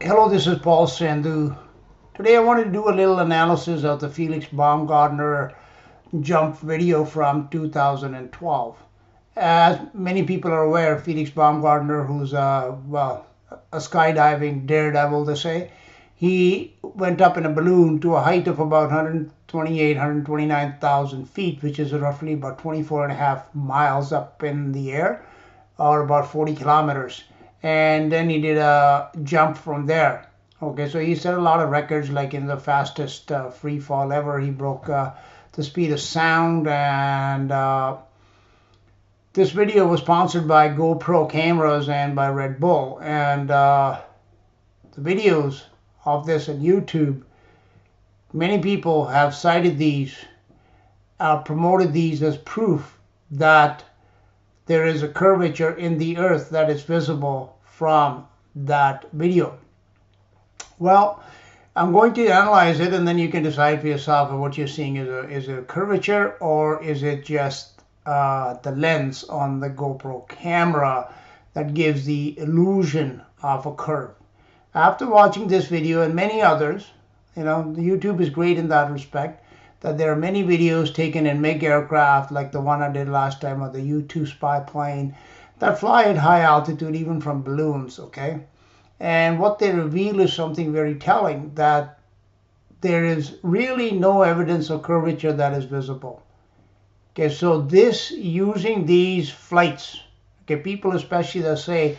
Hello, this is Paul Sandhu. Today I wanted to do a little analysis of the Felix Baumgartner jump video from 2012. As many people are aware, Felix Baumgartner, who's a skydiving daredevil, they say, he went up in a balloon to a height of about 128, 129,000 feet, which is roughly about 24 and a half miles up in the air, or about 40 kilometers. And then he did a jump from there. Okay, so he set a lot of records, like in the fastest free fall ever. He broke the speed of sound, and this video was sponsored by GoPro cameras and by Red Bull. And the videos of this on YouTube, many people have cited these, promoted these as proof that there is a curvature in the earth that is visible from that video. Well, I'm going to analyze it, and then you can decide for yourself if what you're seeing is a curvature, or is it just the lens on the GoPro camera that gives the illusion of a curve. After watching this video and many others, the YouTube is great in that respect, that there are many videos taken in MiG aircraft, like the one I did last time of the U-2 spy plane, that fly at high altitude, even from balloons, okay? And what they reveal is something very telling, that there is really no evidence of curvature that is visible. Okay, so using these flights, okay, people especially that say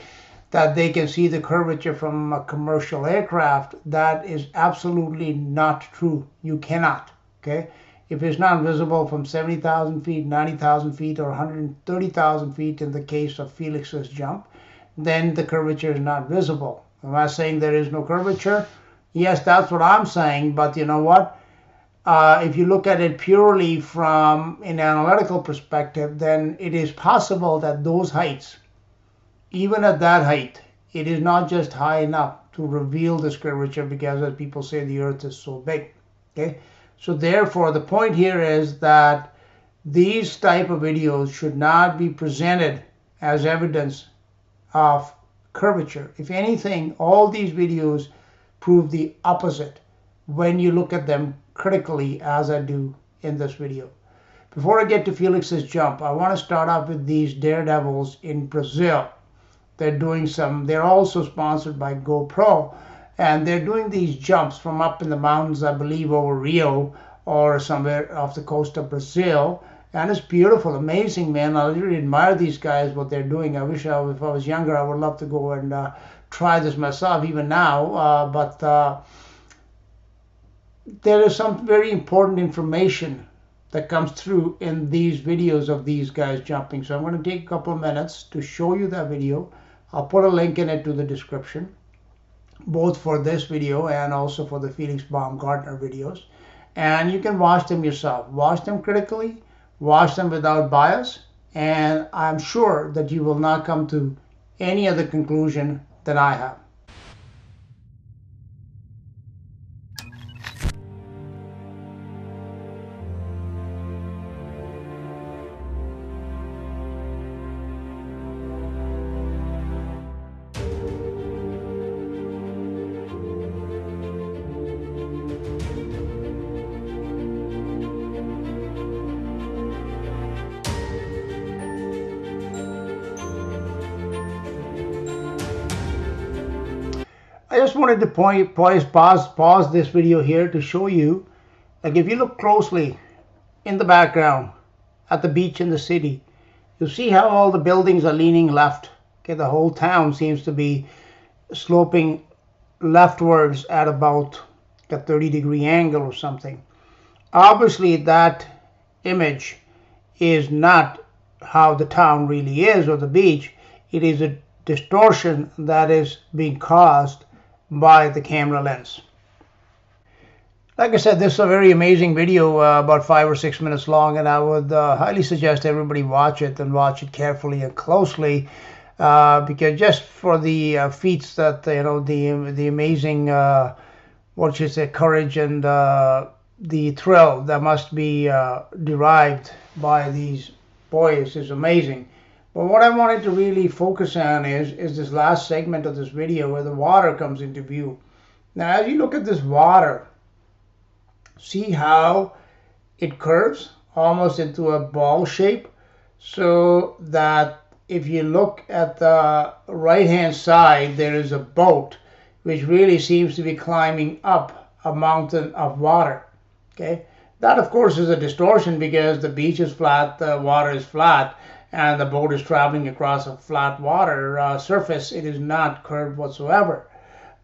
that they can see the curvature from a commercial aircraft, that is absolutely not true. You cannot. Okay, if it's not visible from 70,000 feet, 90,000 feet, or 130,000 feet in the case of Felix's jump, then the curvature is not visible. Am I saying there is no curvature? Yes, that's what I'm saying, but you know what? If you look at it purely from an analytical perspective, then it is possible that those heights, even at that height, it is not just high enough to reveal this curvature, because as people say, the earth is so big. Okay, so therefore the point here is that these type of videos should not be presented as evidence of curvature. If anything, all these videos prove the opposite when you look at them critically, as I do in this video. Before I get to Felix's jump, I want to start off with these daredevils in Brazil. They're also sponsored by GoPro, and they're doing these jumps from up in the mountains, I believe over Rio or somewhere off the coast of Brazil. And it's beautiful, amazing, man. I really admire these guys, what they're doing. I wish if I was younger, I would love to go and try this myself, even now. But there is some very important information that comes through in these videos of these guys jumping. So I'm going to take a couple of minutes to show you that video. I'll put a link in it to the description, both for this video and also for the Felix Baumgartner videos. And you can watch them yourself. Watch them critically, watch them without bias, and I'm sure that you will not come to any other conclusion than I have. I just wanted to pause this video here to show you, like, if you look closely in the background at the beach in the city, you'll see how all the buildings are leaning left. Okay, the whole town seems to be sloping leftwards at about a 30-degree angle or something. Obviously, that image is not how the town really is, or the beach. It is a distortion that is being caused by the camera lens. Like I said, this is a very amazing video, about 5 or 6 minutes long, and I would highly suggest everybody watch it, and watch it carefully and closely, because just for the feats that, the amazing, courage and the thrill that must be derived by these boys is amazing. But what I wanted to really focus on is this last segment of this video where the water comes into view. Now, as you look at this water, see how it curves almost into a ball shape, so that if you look at the right hand side, there is a boat which really seems to be climbing up a mountain of water. Okay, that of course is a distortion because the beach is flat, the water is flat, and the boat is traveling across a flat water surface. It is not curved whatsoever.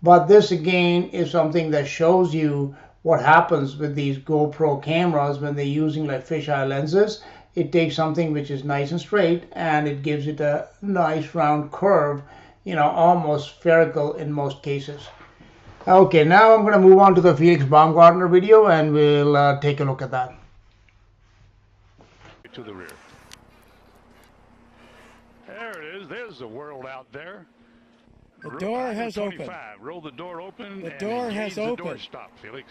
But this again is something that shows you what happens with these GoPro cameras when they're using like fisheye lenses. It takes something which is nice and straight and it gives it a nice round curve, almost spherical in most cases. Okay, now I'm going to move on to the Felix Baumgartner video and we'll take a look at that. To the rear. There it is. There's the world out there. The door has opened. Roll the door open. The door has opened. The door stop, Felix.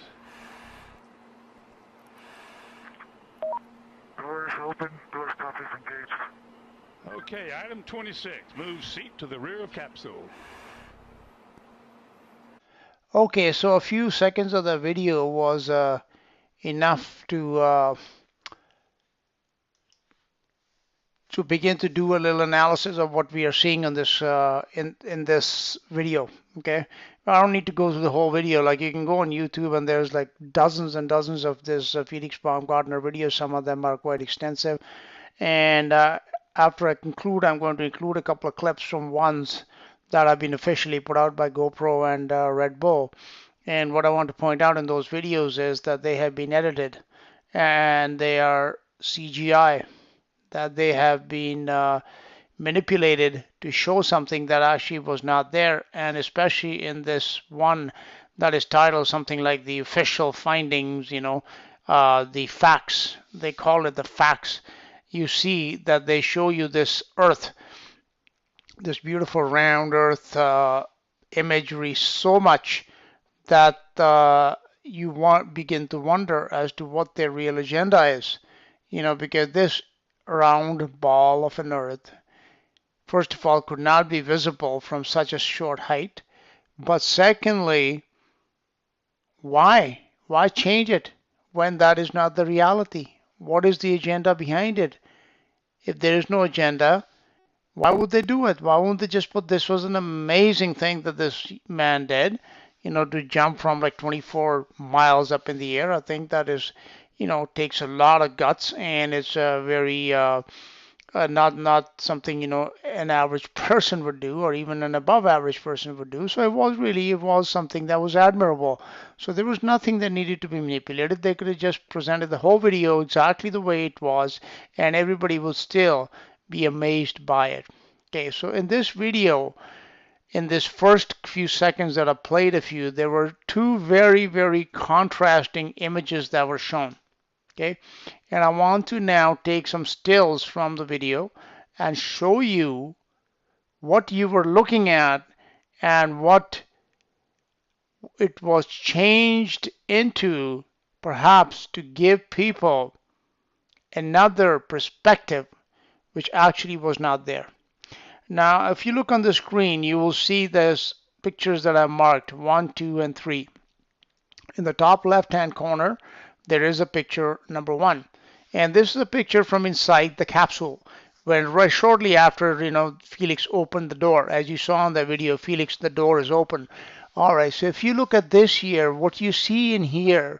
Door is open. Door stop is engaged. Okay, item 26. Move seat to the rear of capsule. Okay, so a few seconds of the video was enough to begin to do a little analysis of what we are seeing on this in this video. Okay, I don't need to go through the whole video. Like, you can go on YouTube and there's like dozens and dozens of this Felix Baumgartner videos. Some of them are quite extensive, and after I conclude, I'm going to include a couple of clips from ones that have been officially put out by GoPro and Red Bull. And what I want to point out in those videos is that they have been edited and they are CGI, that they have been manipulated to show something that actually was not there. And especially in this one that is titled something like the official findings, the facts, they call it the facts. You see that they show you this Earth, this beautiful round Earth imagery so much that you begin to wonder as to what their real agenda is. Because this round ball of an Earth, first of all, could not be visible from such a short height. But secondly, why? Why change it when that is not the reality? What is the agenda behind it? If there is no agenda, why would they do it? Why wouldn't they just put this was an amazing thing that this man did, to jump from like 24 miles up in the air? I think that is, takes a lot of guts, and it's very not something an average person would do, or even an above average person would do. So it was something that was admirable. So there was nothing that needed to be manipulated. They could have just presented the whole video exactly the way it was, and everybody would still be amazed by it. Okay, so in this video, in this first few seconds that I played of you, there were two very, very contrasting images that were shown. Okay, and I want to now take some stills from the video and show you what you were looking at and what it was changed into, perhaps to give people another perspective which actually was not there. Now, if you look on the screen, you will see there's pictures that are marked 1, 2, and 3. In the top left-hand corner, there is a picture number 1. And this is a picture from inside the capsule, when right shortly after, Felix opened the door. As you saw in the video, Felix, the door is open. All right, so if you look at this here, what you see in here,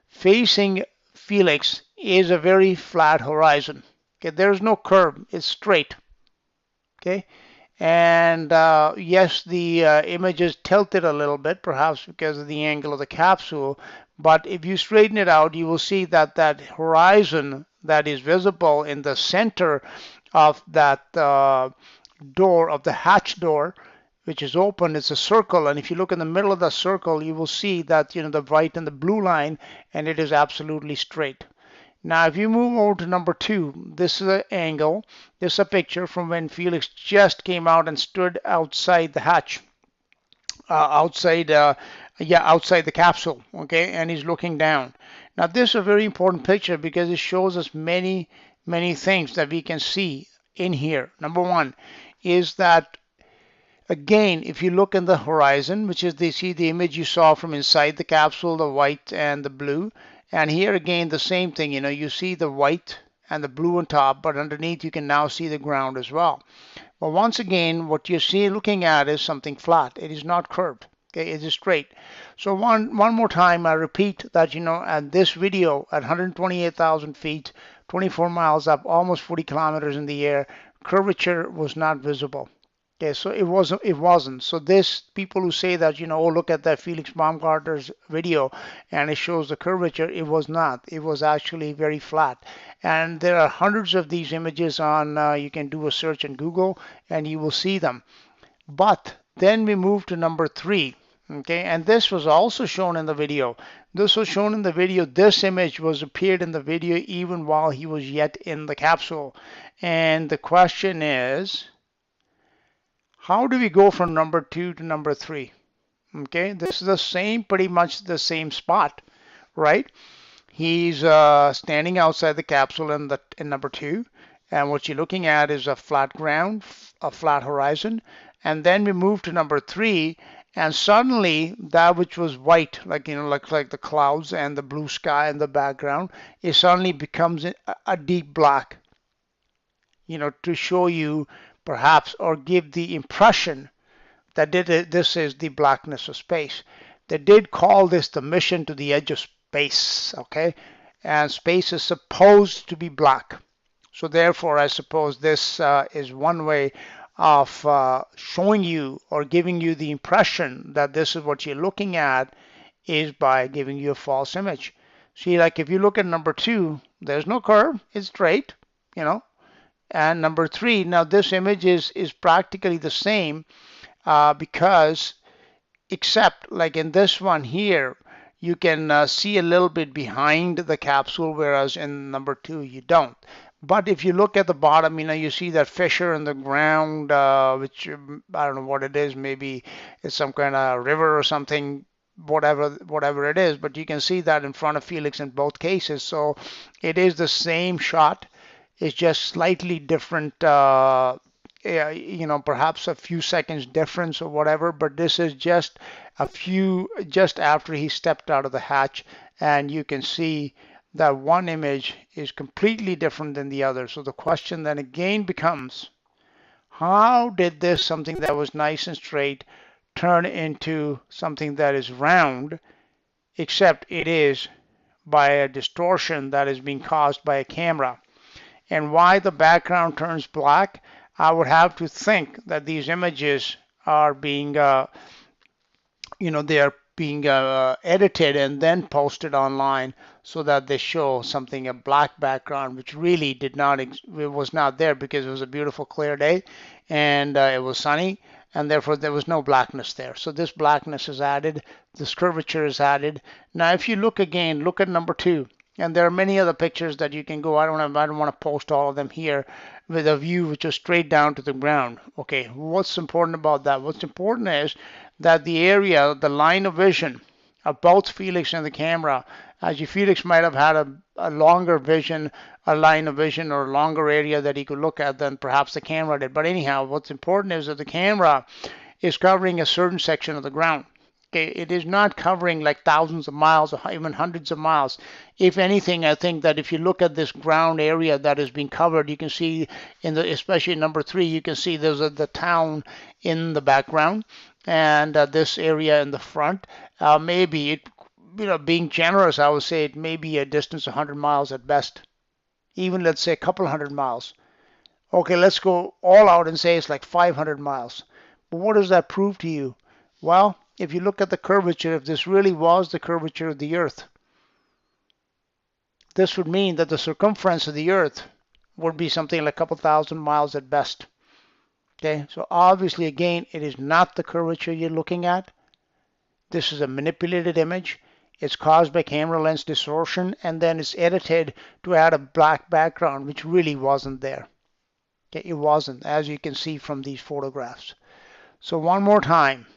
facing Felix, is a very flat horizon. Okay, there's no curve, it's straight. Okay, and yes, the image is tilted a little bit, perhaps because of the angle of the capsule, but if you straighten it out, you will see that that horizon that is visible in the center of that door, of the hatch door, which is open, it's a circle, and if you look in the middle of the circle, you will see that, the white and the blue line, and it is absolutely straight. Now, if you move over to number 2, this is an angle. This is a picture from when Felix just came out and stood outside the hatch, outside the capsule, okay, and he's looking down. Now, this is a very important picture because it shows us many, many things that we can see in here. Number one is that, again, if you look in the horizon, which is see the image you saw from inside the capsule, the white and the blue, and here again the same thing, you see the white and the blue on top, but underneath you can now see the ground as well. But once again, what you're looking at is something flat. It is not curved. Okay, it is straight. So one more time, I repeat that, at this video at 128,000 feet, 24 miles up, almost 40 kilometers in the air, curvature was not visible. Okay, so it wasn't. So this people who say that, oh, look at that Felix Baumgartner's video and it shows the curvature, it was not. It was actually very flat. And there are hundreds of these images on, you can do a search in Google and you will see them. But then we move to number 3. Okay, and this was also shown in the video. This was shown in the video. This image appeared in the video even while he was yet in the capsule. And the question is, how do we go from number 2 to number 3? Okay, this is the same, pretty much the same spot, right? He's standing outside the capsule in number 2, and what you're looking at is a flat ground, a flat horizon, and then we move to number 3, and suddenly that which was white, like the clouds and the blue sky in the background, it suddenly becomes a deep black. To show you perhaps or give the impression that this is the blackness of space. They did call this the mission to the edge of space, okay? And space is supposed to be black. So therefore, I suppose this is one way of showing you or giving you the impression that this is what you're looking at, is by giving you a false image. See, like if you look at number 2, there's no curve, it's straight, And number 3, now this image is practically the same because, except like in this one here, you can see a little bit behind the capsule, whereas in number 2 you don't. But if you look at the bottom, you see that fissure in the ground, which I don't know what it is. Maybe it's some kind of river or something, whatever it is. But you can see that in front of Felix in both cases. So it is the same shot. It's just slightly different, perhaps a few seconds difference or whatever, but this is just just after he stepped out of the hatch, and you can see that one image is completely different than the other. So the question then again becomes, how did this something that was nice and straight turn into something that is round, except it is by a distortion that is being caused by a camera? And why the background turns black, I would have to think that these images are being, they are being edited and then posted online so that they show something, a black background, which really was not there because it was a beautiful clear day and it was sunny, and therefore there was no blackness there. So this blackness is added, this curvature is added. Now if you look again, look at number 2. And there are many other pictures that you can go. I don't want to post all of them here with a view which is straight down to the ground. Okay, what's important about that? What's important is that the area, the line of vision of both Felix and the camera, Felix might have had a longer vision, a line of vision or a longer area that he could look at than perhaps the camera did. But anyhow, what's important is that the camera is covering a certain section of the ground. Okay, it is not covering like thousands of miles or even hundreds of miles. If anything, I think that if you look at this ground area that is being covered, you can see especially in number 3, you can see there's the town in the background and this area in the front. Maybe it, being generous, I would say it may be a distance of 100 miles at best. Even let's say a couple hundred miles. Okay, let's go all out and say it's like 500 miles. But what does that prove to you? Well, if you look at the curvature, if this really was the curvature of the Earth, this would mean that the circumference of the Earth would be something like a couple thousand miles at best. Okay, so obviously, again, it is not the curvature you're looking at. This is a manipulated image. It's caused by camera lens distortion, and then it's edited to add a black background, which really wasn't there. Okay, it wasn't, as you can see from these photographs. So one more time.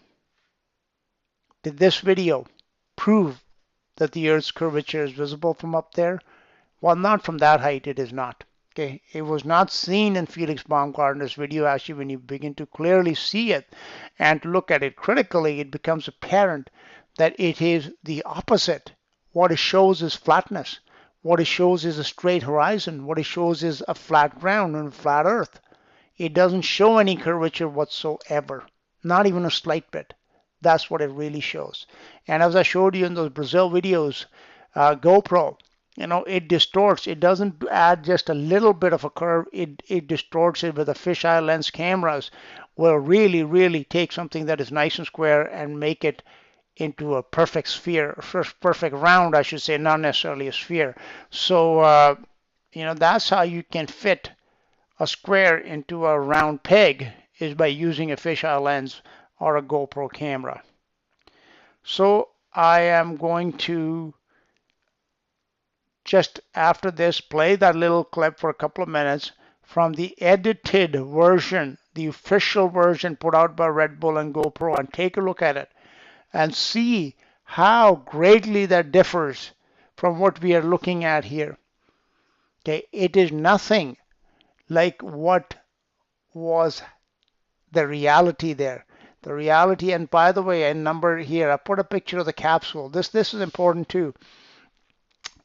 Did this video prove that the Earth's curvature is visible from up there? Well, not from that height, it is not. Okay, it was not seen in Felix Baumgartner's video. Actually, when you begin to clearly see it and to look at it critically, it becomes apparent that it is the opposite. What it shows is flatness. What it shows is a straight horizon. What it shows is a flat ground and a flat earth. It doesn't show any curvature whatsoever, not even a slight bit. That's what it really shows. And as I showed you in those Brazil videos, GoPro, it distorts. It doesn't add just a little bit of a curve. It distorts it with the fisheye lens cameras. Will really, really take something that is nice and square and make it into a perfect sphere, perfect round, I should say, not necessarily a sphere. So, that's how you can fit a square into a round peg, is by using a fisheye lens or a GoPro camera. So I am going to just after this play that little clip for a couple of minutes from the edited version, the official version put out by Red Bull and GoPro, and take a look at it and see how greatly that differs from what we are looking at here. Okay, it is nothing like what was the reality there. The reality, and by the way, a number here, I put a picture of the capsule. This is important too.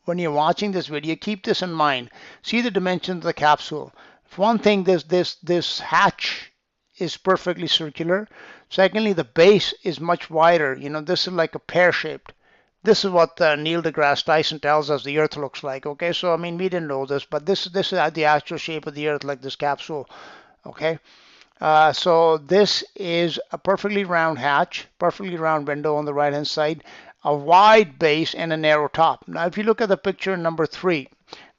When you're watching this video, keep this in mind. See the dimensions of the capsule. For one thing, this hatch is perfectly circular. Secondly, the base is much wider. This is like a pear-shaped. This is what Neil deGrasse Tyson tells us the Earth looks like. Okay, so I mean, we didn't know this, but this is the actual shape of the Earth, like this capsule. Okay, so this is a perfectly round hatch, perfectly round window on the right-hand side, a wide base and a narrow top. Now, if you look at the picture number 3,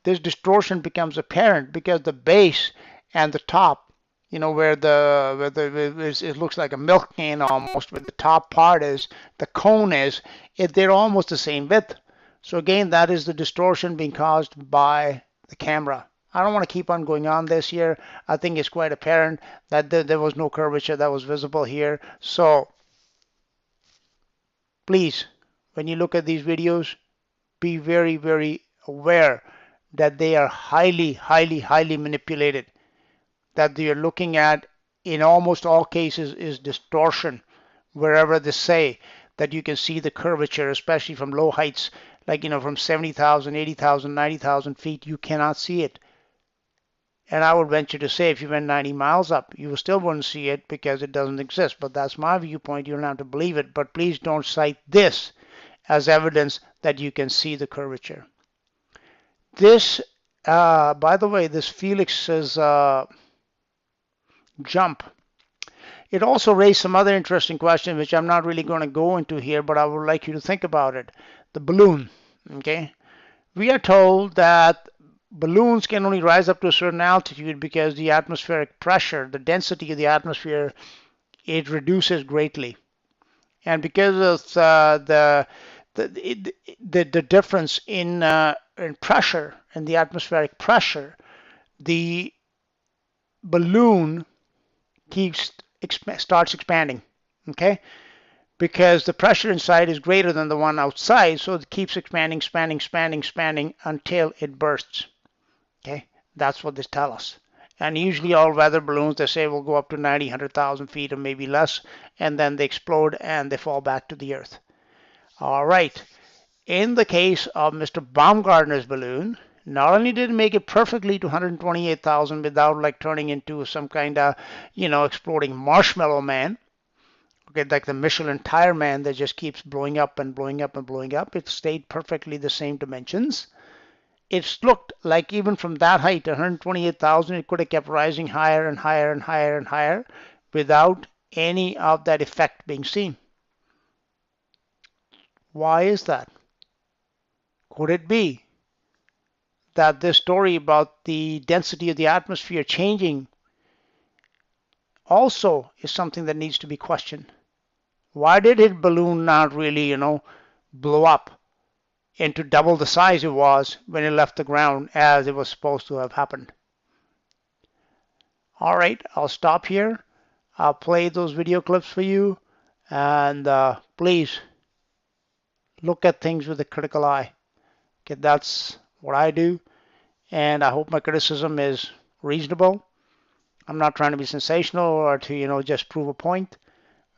this distortion becomes apparent because the base and the top, where it looks like a milk can almost, where the top part is, the cone is, they're almost the same width. So again, that is the distortion being caused by the camera. I don't want to keep on going on this here. I think it's quite apparent that there was no curvature that was visible here. So please, when you look at these videos, be very, very aware that they are highly, highly, highly manipulated. That you're looking at, in almost all cases, is distortion. Wherever they say that you can see the curvature, especially from low heights, like, from 70,000, 80,000, 90,000 feet, you cannot see it. And I would venture to say if you went 90 miles up, you still wouldn't see it because it doesn't exist. But that's my viewpoint. You don't have to believe it. But please don't cite this as evidence that you can see the curvature. This, by the way, this Felix's jump, it also raised some other interesting questions, which I'm not really going to go into here, but I would like you to think about it. The balloon, okay? We are told that balloons can only rise up to a certain altitude because the atmospheric pressure, the density of the atmosphere, it reduces greatly. And because of the difference in pressure and the atmospheric pressure, the balloon starts expanding, okay? Because the pressure inside is greater than the one outside, so it keeps expanding, expanding until it bursts. Okay, that's what this tells us. And usually all weather balloons, they say, will go up to 90, 100,000 feet or maybe less, and then they explode and they fall back to the earth. All right. In the case of Mr. Baumgartner's balloon, not only did it make it perfectly to 128,000 without like turning into some kind of, exploding marshmallow man, okay, like the Michelin tire man that just keeps blowing up and blowing up and blowing up. It stayed perfectly the same dimensions. It looked like even from that height, 128,000, it could have kept rising higher and higher and higher and higher without any of that effect being seen. Why is that? Could it be that this story about the density of the atmosphere changing also is something that needs to be questioned? Why did it balloon not really, blow up into double the size it was when it left the ground as it was supposed to have happened? All right, I'll stop here. I'll play those video clips for you, and please look at things with a critical eye. Okay, that's what I do, and I hope my criticism is reasonable. I'm not trying to be sensational or to, just prove a point.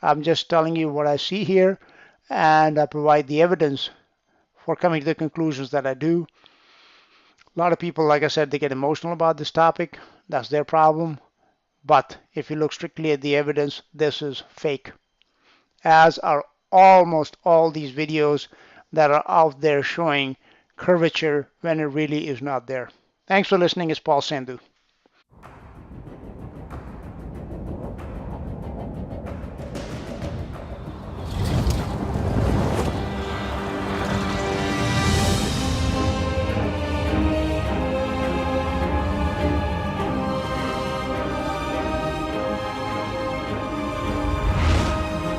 I'm just telling you what I see here, and I provide the evidence for coming to the conclusions that I do. A lot of people, like I said, they get emotional about this topic. That's their problem. But if you look strictly at the evidence, this is fake, as are almost all these videos that are out there showing curvature when it really is not there. Thanks for listening. It's Paul Sandhu.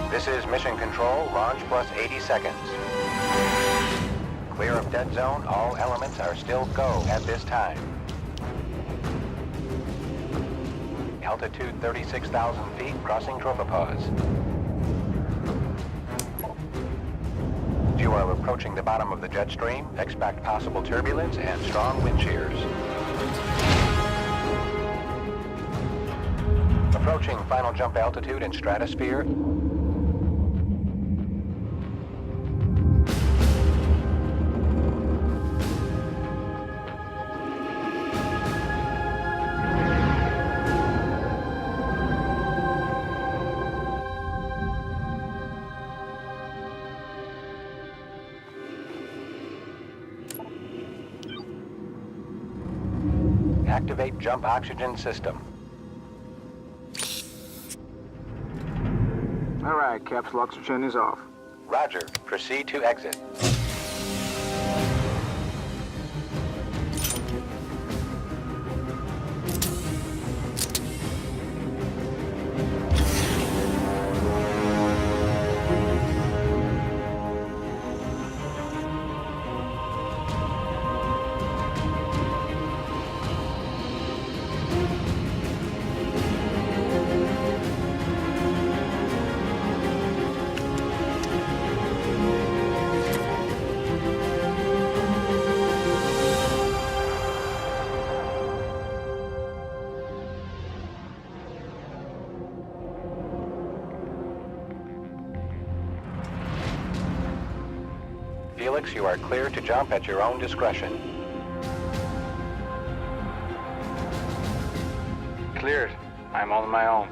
This is Mission Control, launch plus 80 seconds. Clear of dead zone, all elements are still go at this time. Altitude 36,000 feet, crossing tropopause. You are approaching the bottom of the jet stream. Expect possible turbulence and strong wind shears. Approaching final jump altitude in stratosphere. Activate jump oxygen system. All right, capsule oxygen is off. Roger. Proceed to exit. Felix, you are clear to jump at your own discretion. Cleared. I'm on my own.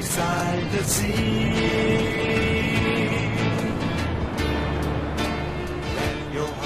beside the sea. Let your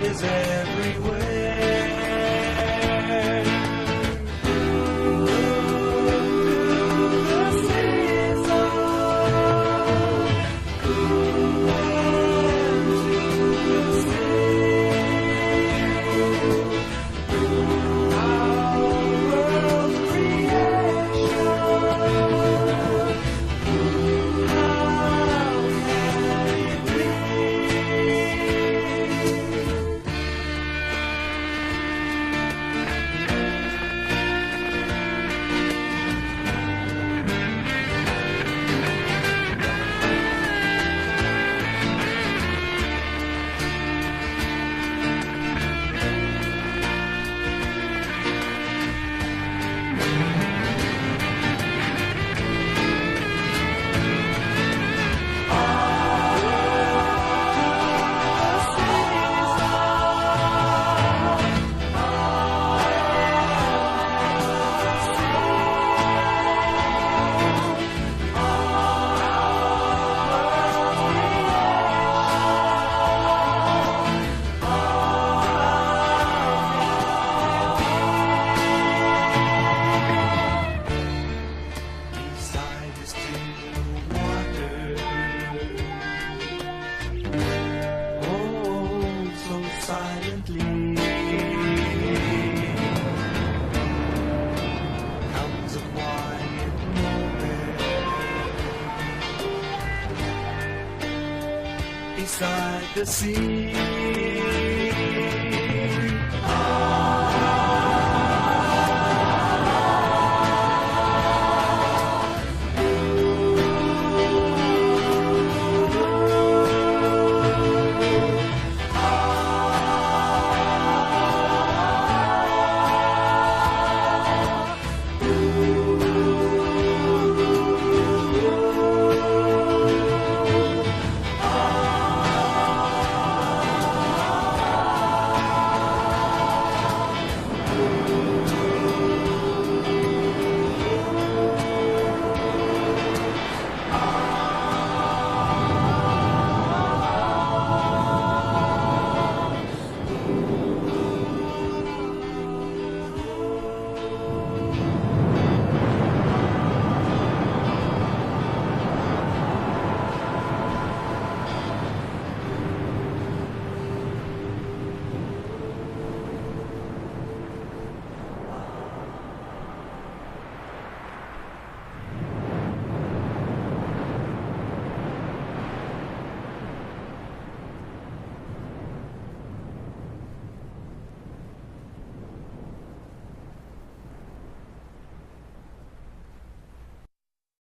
blood is everywhere. Beside the sea.